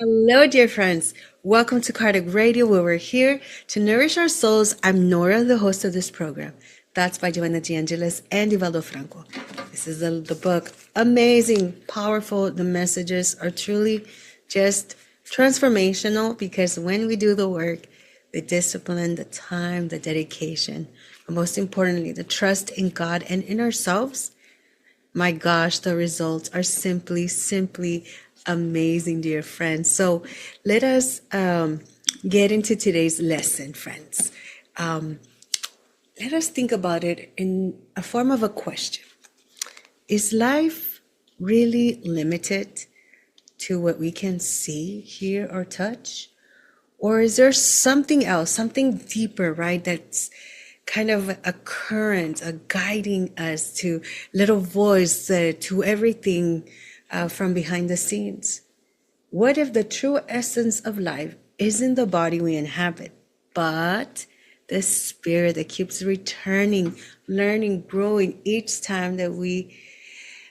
Hello, dear friends. Welcome to Kardec Radio, where we're here to nourish our souls. I'm Norah, the host of this program. That's by Joanna de Angelis and Divaldo Franco. This is the book. Amazing, powerful. The messages are truly just transformational because when we do the work, the discipline, the time, the dedication, and most importantly, the trust in God and in ourselves, my gosh, the results are simply amazing, dear friends. So let us get into today's lesson, friends. Let us think about it in a form of a question. Is life really limited to what we can see, hear, or touch? Or is there something else, something deeper, right? That's kind of a current, a guiding us to little voice, to everything from behind the scenes. What if the true essence of life isn't the body we inhabit, but the spirit that keeps returning, learning, growing each time that we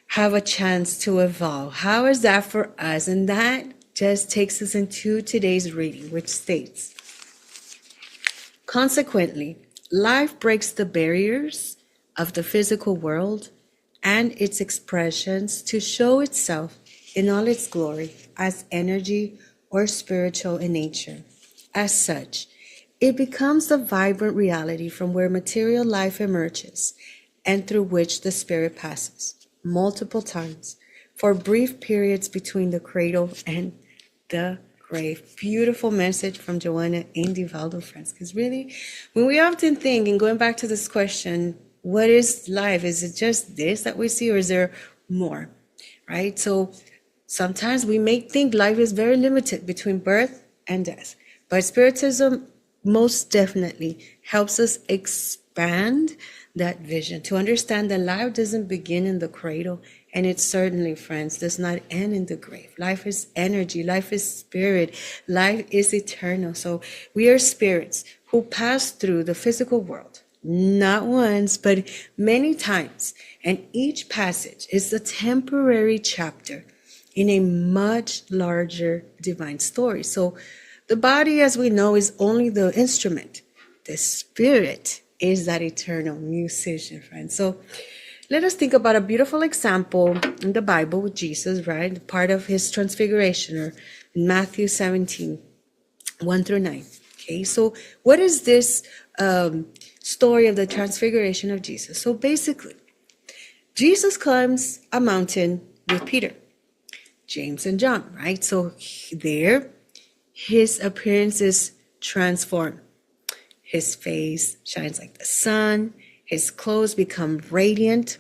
have a chance to evolve? How is that for us? And that just takes us into today's reading, which states, consequently, life breaks the barriers of the physical world and its expressions to show itself in all its glory as energy or spiritual in nature. As such, it becomes the vibrant reality from where material life emerges and through which the spirit passes multiple times for brief periods between the cradle and the grave. Beautiful message from Joanna and Divaldo Franco. Because really, when we often think, and going back to this question, what is life? Is it just this that we see, or is there more? Right? So sometimes we may think life is very limited between birth and death. But Spiritism most definitely helps us expand that vision to understand that life doesn't begin in the cradle, and it certainly, friends, does not end in the grave. Life is energy, life is spirit, life is eternal. So we are spirits who pass through the physical world, not once, but many times. And each passage is a temporary chapter in a much larger divine story. So the body, as we know, is only the instrument. The spirit is that eternal musician, friends. So let us think about a beautiful example in the Bible with Jesus, right? Part of his transfiguration, or in Matthew 17, 1 through 9. Okay, so what is this story of the transfiguration of Jesus? So basically, Jesus climbs a mountain with Peter, James, and John, right? So there, his appearance is transformed. His face shines like the sun. His clothes become radiant,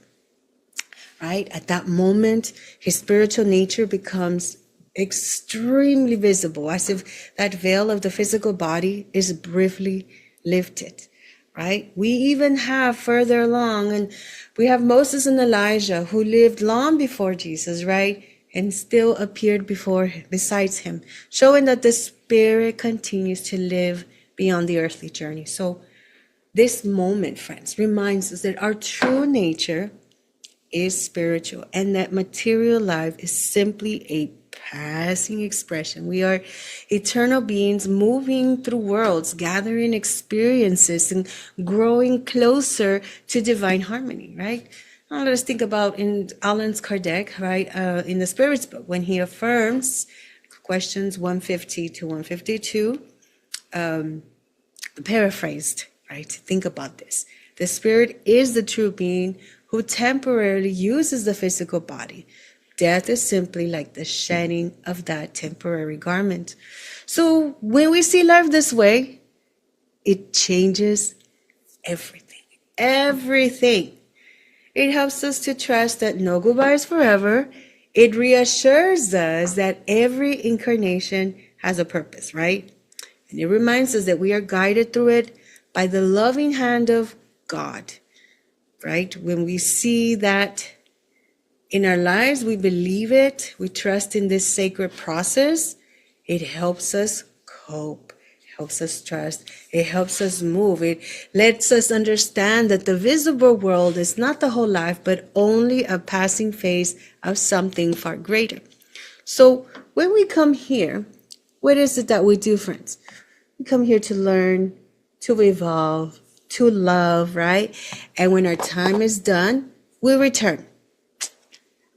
right? At that moment, his spiritual nature becomes extremely visible, as if that veil of the physical body is briefly lifted, right? We even have further along, and we have Moses and Elijah, who lived long before Jesus, right? And still appeared besides him, showing that the spirit continues to live beyond the earthly journey. So this moment, friends, reminds us that our true nature is spiritual and that material life is simply a passing expression. We are eternal beings moving through worlds, gathering experiences and growing closer to divine harmony, right? Now let us think about in Alan's Kardec, right, in the Spirit's book, when he affirms questions 150 to 152, paraphrased, right? Think about this. The spirit is the true being who temporarily uses the physical body. Death is simply like the shedding of that temporary garment. So when we see life this way, it changes everything. Everything. It helps us to trust that no goodbye is forever. It reassures us that every incarnation has a purpose, right? And it reminds us that we are guided through it by the loving hand of God, right? When we see that in our lives, we believe it, we trust in this sacred process, it helps us cope, helps us trust, it helps us move, it lets us understand that the visible world is not the whole life, but only a passing phase of something far greater. So when we come here, What is it that we do, friends? We come here to learn, to evolve, to love, right? And when our time is done, we return.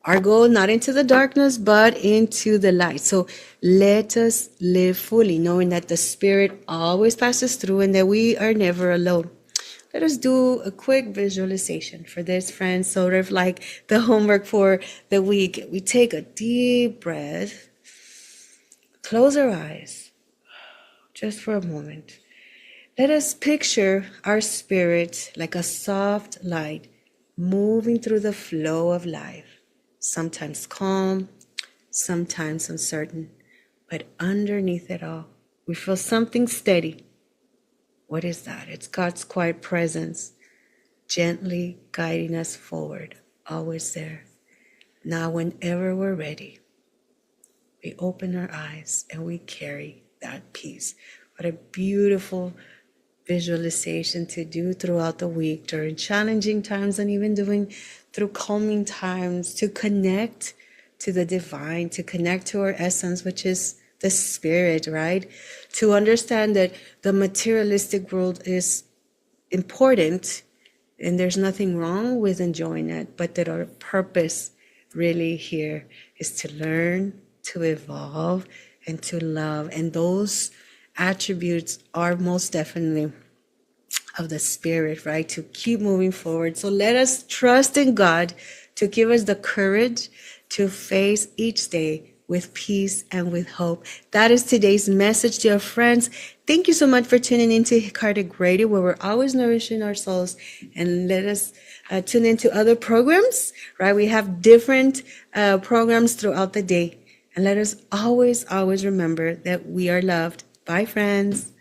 Our goal, not into the darkness, but into the light. So let us live fully, knowing that the Spirit always passes through and that we are never alone. Let us do a quick visualization for this, friends, sort of like the homework for the week. We take a deep breath, close our eyes just for a moment. Let us picture our spirit like a soft light moving through the flow of life, sometimes calm, sometimes uncertain, but underneath it all, we feel something steady. What is that? It's God's quiet presence, gently guiding us forward, always there. Now, whenever we're ready, we open our eyes and we carry that peace. What a beautiful visualization to do throughout the week during challenging times, and even doing through calming times, to connect to the divine, to connect to our essence, which is the Spirit, right? To understand that the materialistic world is important and there's nothing wrong with enjoying it, but that our purpose really here is to learn, to evolve, and to love. And those attributes are most definitely of the Spirit, right? To keep moving forward. So let us trust in God to give us the courage to face each day with peace and with hope. That is today's message, dear friends. Thank you so much for tuning into Kardec Radio, where we're always nourishing our souls. And let us tune into other programs, right? We have different programs throughout the day. And let us always, always remember that we are loved. Bye, friends.